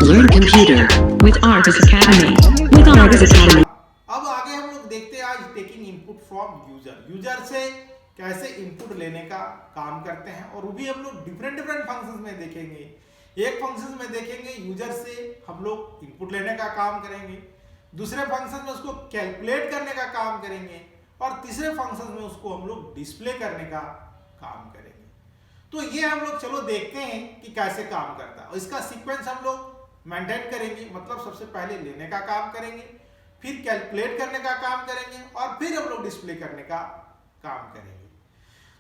learn computer with Argus Academy. With Argus Academy. अब आगे हम लोग देखते हैं आज taking input from user. User से कैसे इनपुट लेने का काम करते हैं, और वो भी हम लोग डिफरेंट फंक्शंस में देखेंगे। एक फंक्शन में देखेंगे यूजर से हम लोग इनपुट लेने का काम करेंगे, दूसरे फंक्शन में उसको कैलकुलेट करने का काम करेंगे, और तीसरे फंक्शन में उसको हम लोग डिस्प्ले करने का काम करेंगे। तो ये हम लोग चलो देखते हैं कि कैसे काम करता है, और इसका सीक्वेंस हम लोग मेंटेन करेंगे। मतलब सबसे पहले लेने का काम करेंगे, फिर कैलकुलेट करने का काम करेंगे, और फिर हम लोग डिस्प्ले करने का काम करेंगे।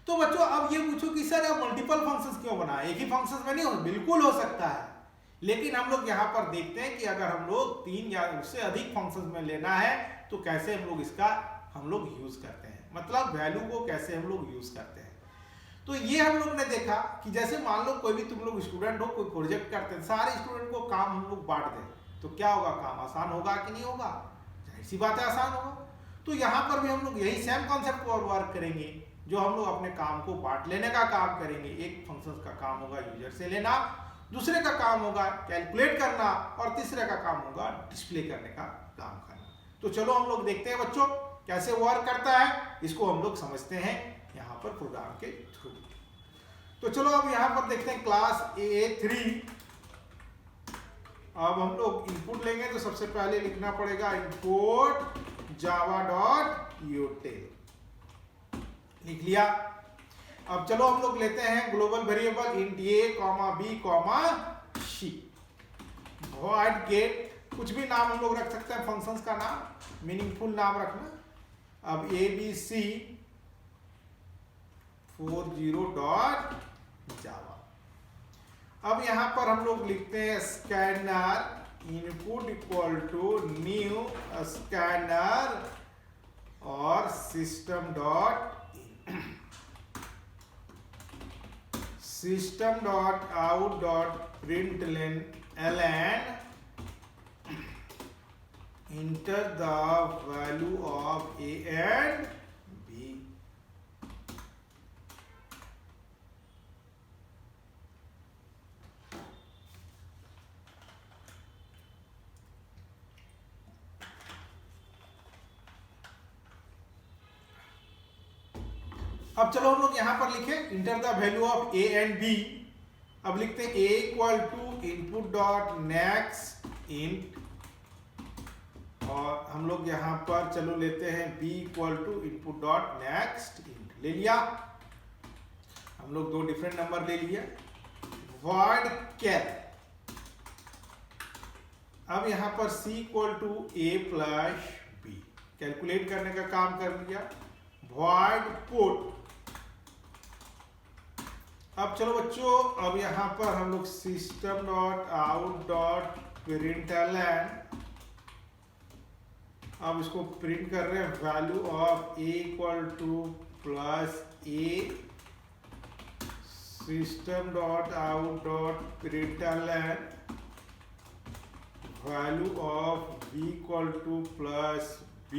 तो बच्चों अब ये पूछो कि सर अब मल्टीपल फंक्शंस क्यों बनाए, एक ही फंक्शंस में नहीं हो? बिल्कुल हो सकता है, लेकिन हम लोग यहाँ पर देखते हैं कि अगर हम लोग 3 या उससे अधिक फंक्शंस में लेना है तो कैसे हम लोग इसका यूज करते हैं, मतलब वैल्यू को कैसे हम लोग यूज करते हैं। तो ये हम लोग ने देखा कि जैसे मान लो कोई भी तुम लोग स्टूडेंट हो, कोई प्रोजेक्ट करते हैं, सारे स्टूडेंट को काम हम लोग बांट दें तो क्या होगा, काम आसान होगा कि नहीं होगा? जाहिर सी बात है आसान होगा। तो यहाँ पर भी हम लोग यही सेम कॉन्सेप्ट पर वर्क करेंगे, जो हम लोग अपने काम को बांट लेने का काम करेंगे। एक फंक्शन का काम होगा यूजर से लेना, दूसरे का काम होगा कैलकुलेट करना, और तीसरे का काम होगा डिस्प्ले करने का काम करना। तो चलो हम लोग देखते हैं बच्चों कैसे वर्क करता है, इसको हम लोग समझते हैं यहाँ पर प्रोग्राम के थ्रू। तो चलो अब यहाँ पर देखते हैं क्लास A3। अब हम लोग इनपुट लेंगे तो सबसे पहले लिखना पड़ेगा इनपुट java.util। लिख लिया। अब चलो हम लोग लेते हैं global variable int a, b, c। void get, कुछ भी नाम हम लोग रख सकते हैं फंक्शंस का नाम, मीनिंगफुल नाम रखना। अब abc 40.java। अब यहां पर हम लोग लिखते हैं scanner input equal to new scanner और system dot out dot println enter the value of a and b। अब चलो हम लोग यहां पर लिखे enter the value of a and b। अब लिखते हैं a equal to input dot next int, और हम लोग यहां पर चलो लेते हैं b equal to input dot next int. ले लिया हम लोग, दो डिफरेंट नंबर ले लिया। void कैल, अब यहां पर c equal to a plus b, calculate करने का काम कर लिया। void पुट, अब चलो बच्चों अब यहां पर हम लोग system dot out dot println, अब इसको प्रिंट कर रहे हैं value of a equal to plus a, system dot out dot println value of b equal to plus b,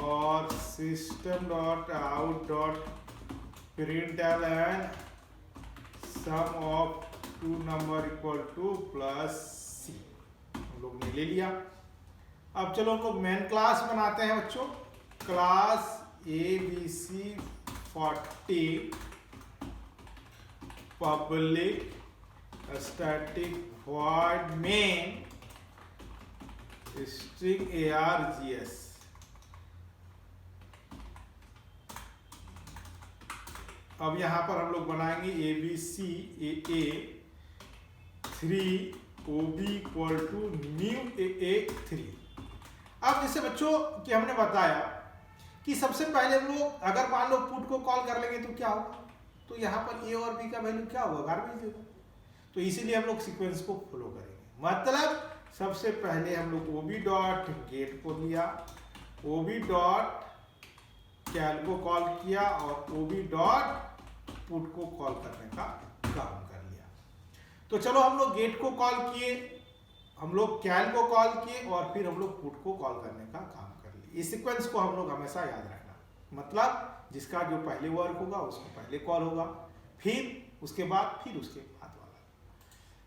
और system dot out dot println sum of two number equal to plus c। हम लोग ने ले लिया। अब चलो हम लोग मेन क्लास बनाते हैं बच्चों। Class abc 40 public static void main string args। अब यहां पर हम लोग बनाएंगे abc a 3 ob equal to new a 3। अब जैसे बच्चों कि हमने बताया कि सबसे पहले हम लोग अगर मान लो पुट को कॉल कर लेंगे तो क्या होगा, तो यहाँ पर a और b का वैल्यू क्या होगा, गार्बेज देगा। तो इसीलिए हम लोग सीक्वेंस को फॉलो करेंगे। मतलब सबसे पहले हम लोग ob डॉट गेट को लिया, ob डॉट कैल को कॉल किया, और ob डॉट पुट को कॉल करने का काम कर लिया। तो चलो हम लोग गेट को कॉल किए, हम लोग कैल को कॉल किए, और फिर हम लोग पुट को कॉल करने का काम कर लिए। इस सीक्वेंस को हम लोग हमेशा याद रखना, मतलब जिसका जो पहले वर्क होगा उसको पहले कॉल होगा, फिर उसके बाद फिर उसके बाद वाला।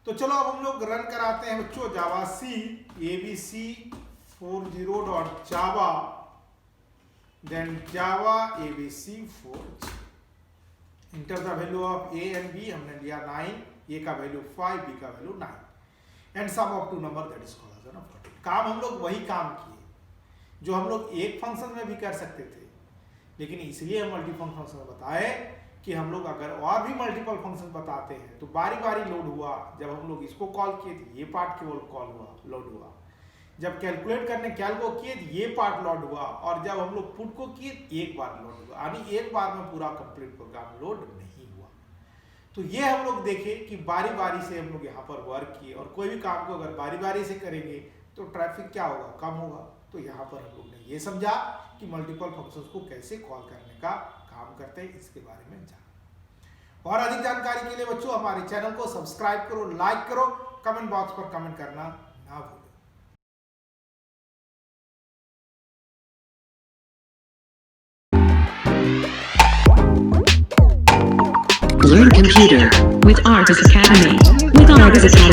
तो चलो अब हम लोग रन कराते हैं बच्चों javac abc40.java then java abc4 enter the value of A and B हमने लिया 9, ए का वैल्यू 5, बी का value 9 and sum of two number that is called as 14। काम हम लोग वही काम किए जो हम लोग एक फंक्शन में भी कर सकते थे, लेकिन इसलिए हम मल्टीपल फंक्शन में बताए कि हम लोग अगर और भी मल्टीपल फंक्शन बताते हैं तो बारी बारी लोड हुआ। जब हम लोग इसको कॉल किए थे ये पार्ट केवल लोड हुआ, जब कैलकुलेट करने कैल को किए ये पार्ट लोड हुआ, और जब हम लोग पुट को किए एक बार लोड हुआ, यानी एक बार में पूरा कंप्लीट प्रोग्राम लोड नहीं हुआ। तो ये हम लोग देखे कि बारी बारी से हम लोग यहाँ पर वर्क किए, और कोई भी काम को अगर बारी बारी से करेंगे तो ट्रैफिक क्या होगा, कम होगा। तो यहाँ पर हम लोग ने ये समझा कि मल्टीपल फंक्शंस को कैसे कॉल करने का काम करते हैं, इसके बारे में जाना। और अधिक जानकारी के लिए बच्चों हमारे चैनल को सब्सक्राइब करो, लाइक करो, कमेंट बॉक्स पर कमेंट करना ना भूलो। Learn computer with Argus Academy. With Argus Academy.